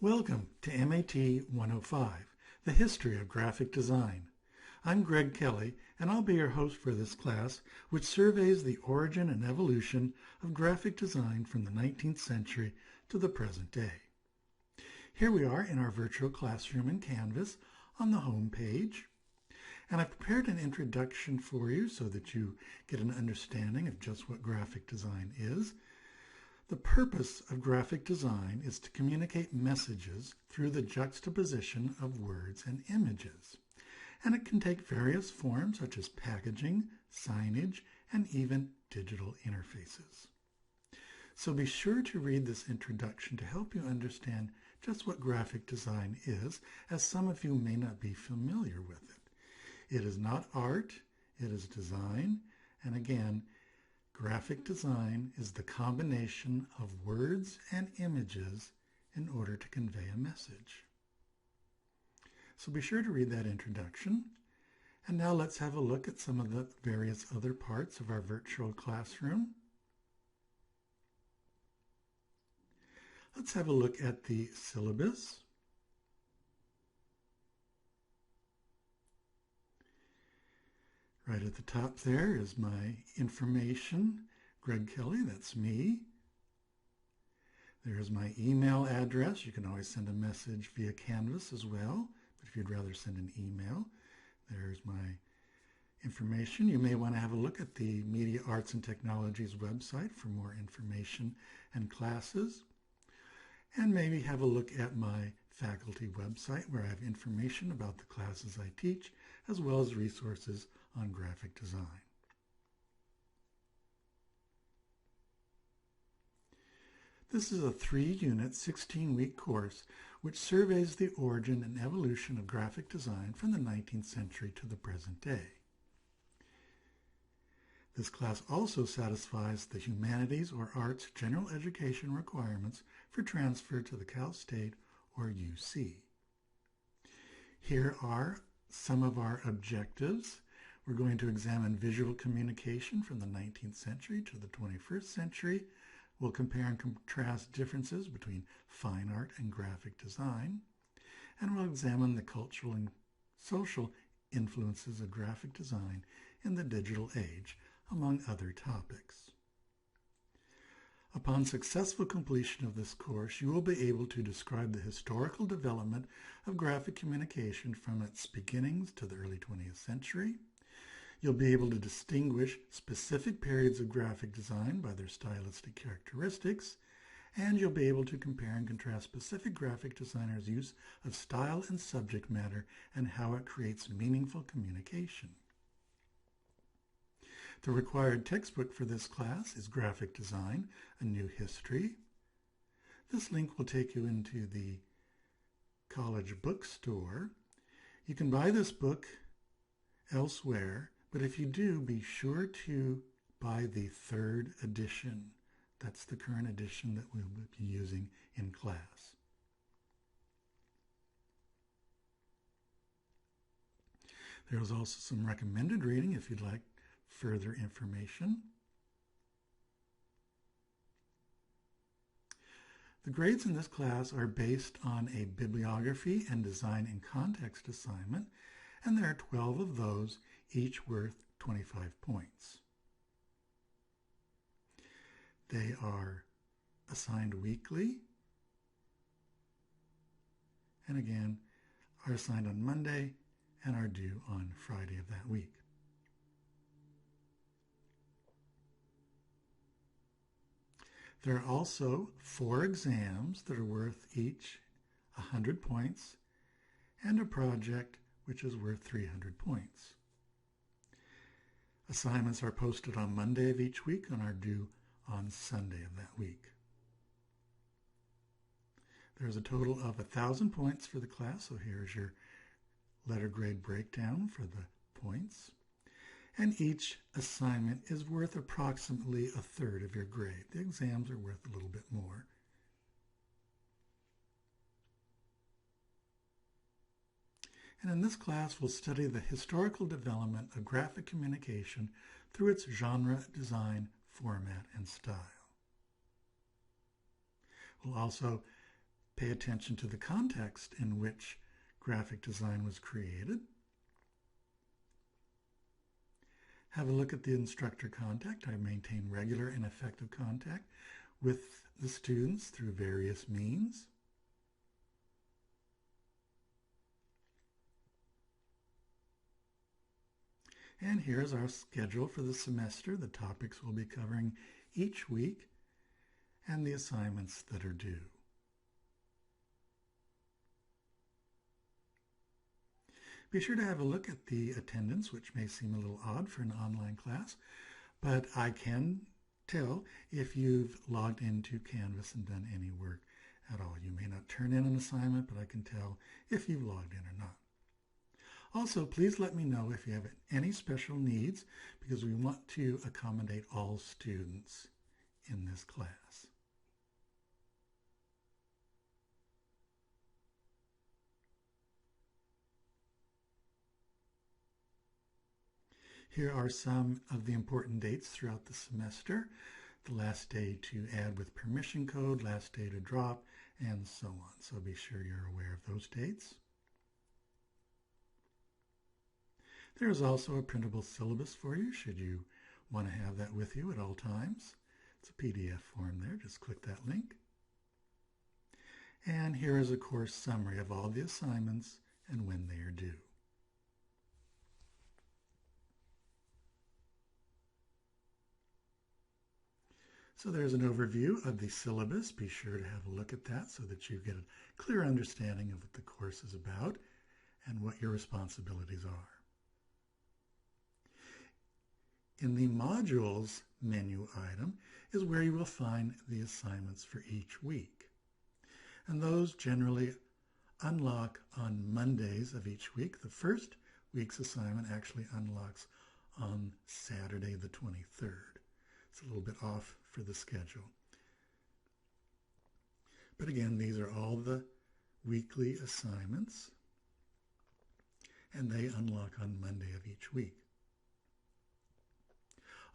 Welcome to MAT 105, the history of graphic design. I'm Greg Kelly, and I'll be your host for this class, which surveys the origin and evolution of graphic design from the 19th century to the present day. Here we are in our virtual classroom in Canvas on the home page, and I've prepared an introduction for you so that you get an understanding of just what graphic design is. The purpose of graphic design is to communicate messages through the juxtaposition of words and images. And it can take various forms such as packaging, signage, and even digital interfaces. So be sure to read this introduction to help you understand just what graphic design is, as some of you may not be familiar with it. It is not art, it is design, and again, graphic design is the combination of words and images in order to convey a message. So be sure to read that introduction. And now let's have a look at some of the various other parts of our virtual classroom. Let's have a look at the syllabus. Right at the top there is my information, Greg Kelly, that's me. There's my email address. You can always send a message via Canvas as well, but if you'd rather send an email, there's my information. You may want to have a look at the Media Arts and Technologies website for more information and classes, and maybe have a look at my faculty website where I have information about the classes I teach, as well as resources on graphic design. This is a 3-unit, 16-week course which surveys the origin and evolution of graphic design from the 19th century to the present day. This class also satisfies the humanities or arts general education requirements for transfer to the Cal State or UC. Here are some of our objectives. We're going to examine visual communication from the 19th century to the 21st century. We'll compare and contrast differences between fine art and graphic design. And we'll examine the cultural and social influences of graphic design in the digital age, among other topics. Upon successful completion of this course, you will be able to describe the historical development of graphic communication from its beginnings to the early 20th century. You'll be able to distinguish specific periods of graphic design by their stylistic characteristics, and you'll be able to compare and contrast specific graphic designers' use of style and subject matter and how it creates meaningful communication. The required textbook for this class is Graphic Design, A New History. This link will take you into the college bookstore. You can buy this book elsewhere, but if you do, be sure to buy the 3rd edition. That's the current edition that we'll be using in class. There's also some recommended reading if you'd like further information. The grades in this class are based on a bibliography and design and context assignment, and there are 12 of those, each worth 25 points. They are assigned weekly, and again, are assigned on Monday and are due on Friday of that week. There are also 4 exams that are worth each 100 points and a project which is worth 300 points. Assignments are posted on Monday of each week and are due on Sunday of that week. There's a total of 1,000 points for the class, so here's your letter grade breakdown for the points. And each assignment is worth approximately 1/3 of your grade. The exams are worth a little bit more. And in this class, we'll study the historical development of graphic communication through its genre, design, format, and style. We'll also Pay attention to the context in which graphic design was created. Have a look at the instructor contact. I maintain regular and effective contact with the students through various means. And here's our schedule for the semester, the topics we'll be covering each week, and the assignments that are due. Be sure to have a look at the attendance, which may seem a little odd for an online class, but I can tell if you've logged into Canvas and done any work at all. You may not turn in an assignment, but I can tell if you've logged in or not. Also, please let me know if you have any special needs, because we want to accommodate all students in this class. Here are some of the important dates throughout the semester. The last day to add with permission code, last day to drop, and so on. So be sure you're aware of those dates. There is also a printable syllabus for you should you want to have that with you at all times. It's a PDF form there. Just click that link. And here is a course summary of all the assignments and when they are due. So there's an overview of the syllabus. Be sure to have a look at that so that you get a clear understanding of what the course is about and what your responsibilities are. In the modules menu item is where you will find the assignments for each week. And those generally unlock on Mondays of each week. The first week's assignment actually unlocks on Saturday the 23rd. It's a little bit off for the schedule. But again, these are all the weekly assignments, and they unlock on Monday of each week.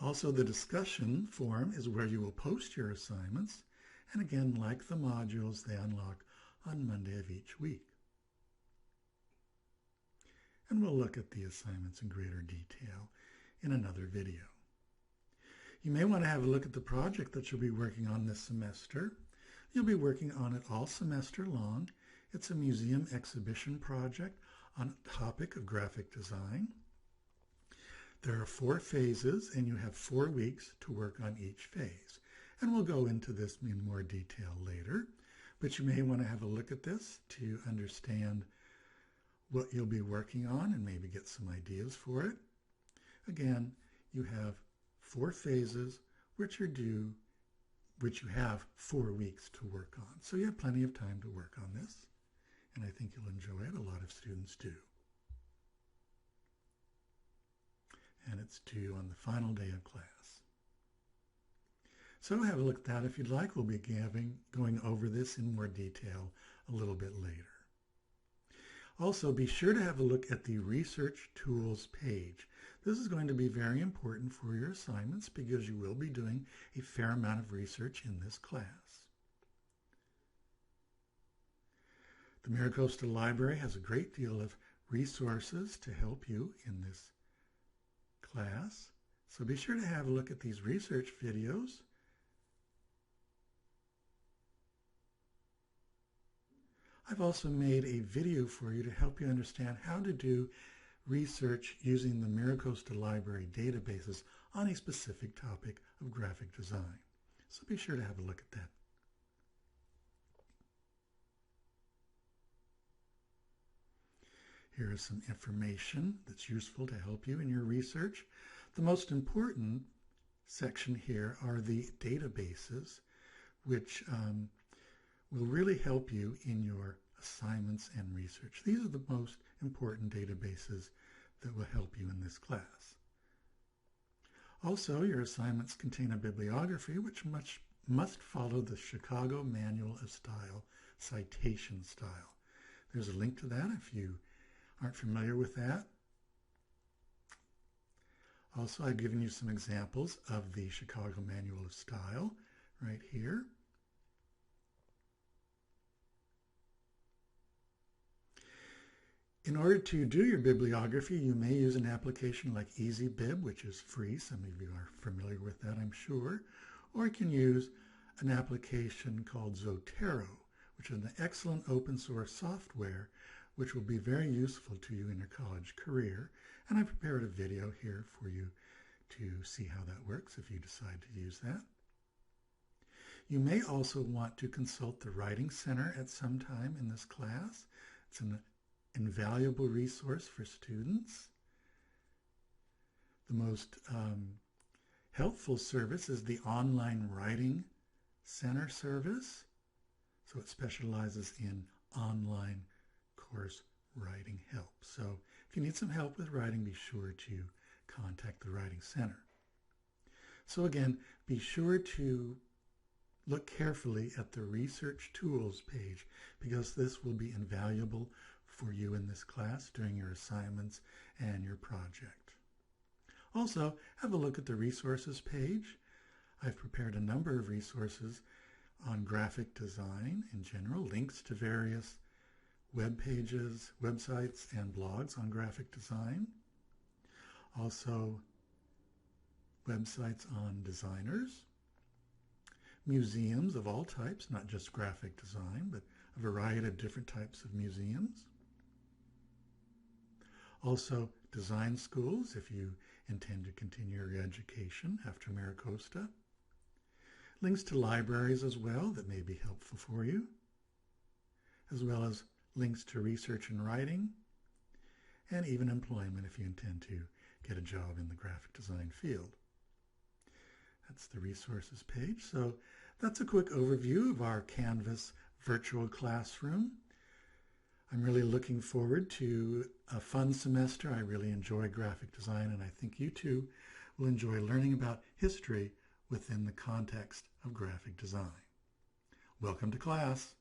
Also, the discussion forum is where you will post your assignments, and again, like the modules, they unlock on Monday of each week. And we'll look at the assignments in greater detail in another video. You may want to have a look at the project that you'll be working on this semester. You'll be working on it all semester long. It's a museum exhibition project on a topic of graphic design. There are 4 phases, and you have 4 weeks to work on each phase. And we'll go into this in more detail later, but you may want to have a look at this to understand what you'll be working on and maybe get some ideas for it. Again, you have 4 phases which are due, which you have 4 weeks to work on. So you have plenty of time to work on this, and I think you'll enjoy it. A lot of students do. And it's due on the final day of class. So have a look at that if you'd like. We'll be going over this in more detail a little bit later. Also, be sure to have a look at the Research Tools page. This is going to be very important for your assignments because you will be doing a fair amount of research in this class. The MiraCosta Library has a great deal of resources to help you in this class. So be sure to have a look at these research videos. I've also made a video for you to help you understand how to do research using the MiraCosta Library databases on a specific topic of graphic design. So be sure to have a look at that. Here is some information that's useful to help you in your research. The most important section here are the databases, which will really help you in your assignments and research. These are the most important databases that will help you in this class. Also, your assignments contain a bibliography which must follow the Chicago Manual of Style citation style. There's a link to that if you aren't familiar with that. Also, I've given you some examples of the Chicago Manual of Style right here. In order to do your bibliography, you may use an application like EasyBib, which is free. Some of you are familiar with that, I'm sure. Or you can use an application called Zotero, which is an excellent open source software which will be very useful to you in your college career. And I prepared a video here for you to see how that works if you decide to use that. You may also want to consult the Writing Center at some time in this class. It's an invaluable resource for students. The most helpful service is the Online Writing Center service. So it specializes in online course writing help. So if you need some help with writing, be sure to contact the Writing Center. So again, be sure to look carefully at the Research Tools page because this will be invaluable for you in this class during your assignments and your project. Also, have a look at the Resources page. I've prepared a number of resources on graphic design in general, links to various web pages, websites, and blogs on graphic design. Also, websites on designers, museums of all types, not just graphic design, but a variety of different types of museums. Also, design schools, if you intend to continue your education after MiraCosta. Links to libraries as well that may be helpful for you, as well as links to research and writing, and even employment if you intend to get a job in the graphic design field. That's the resources page. So that's a quick overview of our Canvas virtual classroom. I'm really looking forward to a fun semester. I really enjoy graphic design, and I think you too will enjoy learning about history within the context of graphic design. Welcome to class.